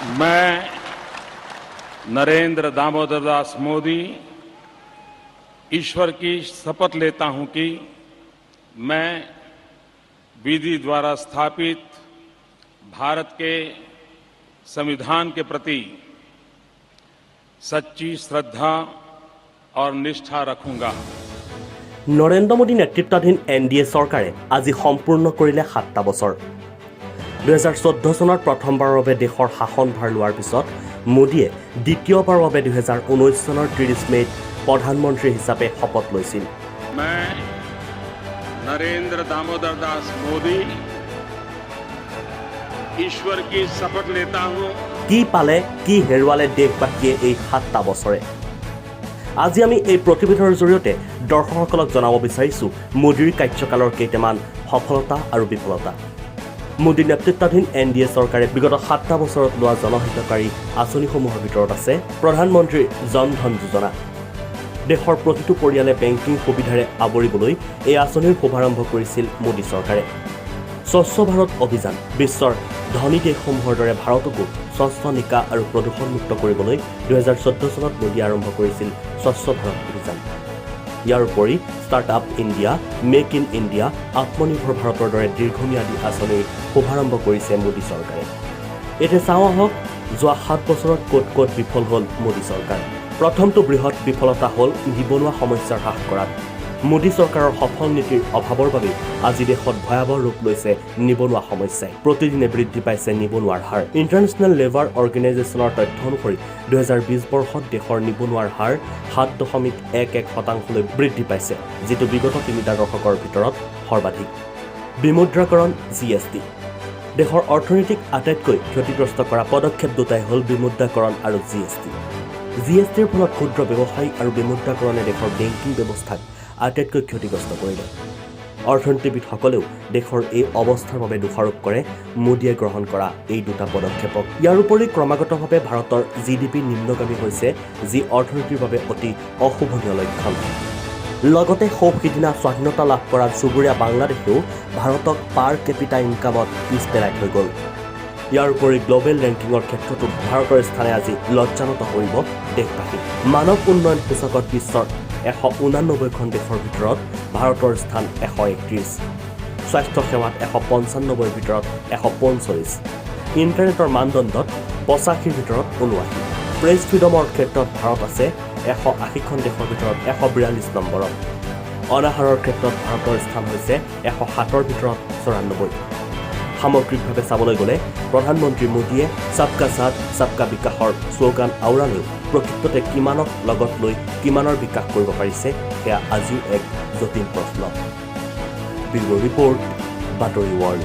मैं नरेंद्र दामोदर दास मोदी ईश्वर की शपथ लेता हूं कि मैं विधि द्वारा स्थापित भारत के संविधान के प्रति सच्ची श्रद्धा और निष्ठा रखूंगा। नरेंद्र मोदी नेतृत्वाधीन एनडीए चरकारे আজি সম্পূৰ্ণ কৰিলে 7টা বছৰ। 2014 চনত প্ৰথমবাৰৰ বাবে দেশৰ শাসনভাৰ লোৱাৰ পিছত মোদীয়ে দ্বিতীয়বাৰৰ বাবে 2019 চনৰ 30 মেত প্ৰধানমন্ত্ৰী হিচাপে শপত লৈছিল। मैं नरेंद्र दामोदर दास मोदी ईश्वर की शपथ लेता हूं। কি পালে কি হেৰুৱালে দেশবাসীয়ে এই 7টা বছৰে। আজি আমি এই প্ৰতিবেদনৰ জৰিয়তে দৰ্শকসকলক জনাব বিচাৰিছো মোদীৰ কাৰ্যকালৰ কেইটামান সফলতা আৰু বিফলতা। মোদী নেতৃত্বাধীন এনডিএ চৰকাৰে বিগত 7টা বছৰত লোৱা জনহিতকাৰী আঁচনিসমূহৰ ভিতৰত আছে প্ৰধানমন্ত্ৰী জন ধন যোজনা। দেশৰ প্ৰতিটো পৰিয়ালে বেংকিং সুবিধাৰে আৱৰিবলৈ এই আঁচনিৰ শুভাৰম্ভ কৰিছিল মোদী চৰকাৰে। স্বচ্ছ ভাৰত অভিযান বিশ্বৰ ধনী দেশসমূহৰ দৰে ভাৰতকো স্বচ্ছ নিকা আৰু প্ৰদূষণমুক্ত কৰিবলৈ 2014 চনত মোদী আৰম্ভ কৰিছিল স্বচ্ছ ভাৰত অভিযান। ইয়াৰ উপৰি startup India, make in India, আত্মনিৰ্ভৰ ভাৰতৰ দৰে দীৰ্ঘম্যাদী আঁচনিৰ শুভাৰম্ভ কৰিছে মোদী চৰকাৰে। এতিয়া চাওঁ আহক যোৱা 7 বছৰত ক'ত ক'ত বিফল হ'ল মোদী চৰকাৰ। প্ৰথমটো বৃহৎ বিফলতা হ'ল নিবনুৱা সমস্যাৰ হ্ৰাস কৰাত। মোদী চৰকাৰৰ সফল নীতিৰ অভাৱৰ বাবে আজি দেশত ভয়াৱহ ৰূপ লৈছে নিবনুৱা সমস্যাই। প্ৰতিদিনে বৃদ্ধি পাইছে নিবনুৱাৰ হাৰ। ইণ্টাৰনেশ্যনেল লেবাৰ অৰ্গেনাইজেশ্যনৰ তথ্য অনুসৰি 2020 বৰ্ষত দেশৰ নিবনুৱাৰ হাৰ 7.11% বৃদ্ধি পাইছে, যিটো বিগত 3টা দশকৰ ভিতৰত সৰ্বাধিক। বিমুদ্ৰাকৰণ GST দেশৰ অৰ্থনীতিক আটাইতকৈ ক্ষতিগ্ৰস্ত কৰা পদক্ষেপ দুটাই হ'ল বিমুদ্ৰাকৰণ আৰু GST। GSTৰ ফলত ক্ষুদ্ৰ ব্যৱসায়ী আৰু বিমুদ্ৰাকৰণে দেশৰ বেংকিং ব্যৱস্থাক আটাইতকৈ ক্ষতিগ্ৰস্ত কৰিলে। অৰ্থনীতিবিদসকলেও দেশৰ এই অৱস্থাৰ বাবে দোষাৰোপ কৰে মোদীয়ে গ্ৰহণ কৰা এই দুটা পদক্ষেপক। ইয়াৰ উপৰি ক্ৰমাগতভাৱে ভাৰতৰ GDP নিম্নগামী হৈছে, যি অৰ্থনীতিৰ বাবে অতি অশুভনীয় লক্ষণ। লগতে সিদিনা স্বাধীনতা লাভ কৰা চুবুৰীয়া বাংলাদেশেও ভাৰতক পাৰ কেপিটা ইনকামত পিছ পেলাই থৈ গ'ল। ইয়াৰ উপৰি গ্ল'বেল ৰেংকিঙৰ ক্ষেত্ৰতো ভাৰতৰ স্থানে আজি লজ্জানত কৰিব দেশবাসীক। মানৱ উন্নয়ন সূচকত বিশ্বৰ 189খন দেশৰ ভিতৰত ভাৰতৰ স্থান 131, স্বাস্থ্য সেৱাত 195ৰ ভিতৰত 145, ইণ্টাৰনেটৰ মানদণ্ডত 85ৰ ভিতৰত 79, প্ৰেছ ফ্ৰীডমৰ ক্ষেত্ৰত ভাৰত আছে 180খন দেশৰ ভিতৰত 142 নম্বৰত, অনাহাৰৰ ক্ষেত্ৰত ভাৰতৰ স্থান হৈছে 107ৰ ভিতৰত 94। সামগ্ৰিকভাৱে চাবলৈ গ'লে প্ৰধানমন্ত্ৰী মোদীয়ে সবকা সাথ সবকা বিকাশৰ শ্লোগান আওৰালেও প্ৰকৃততে কিমানক লগত লৈ কিমানৰ বিকাশ কৰিব পাৰিছে সেয়া আজিও এক জটিল প্ৰশ্ন। ব্যুৰ' ৰিপৰ্ট, বাতৰি ৱৰ্ল্ড।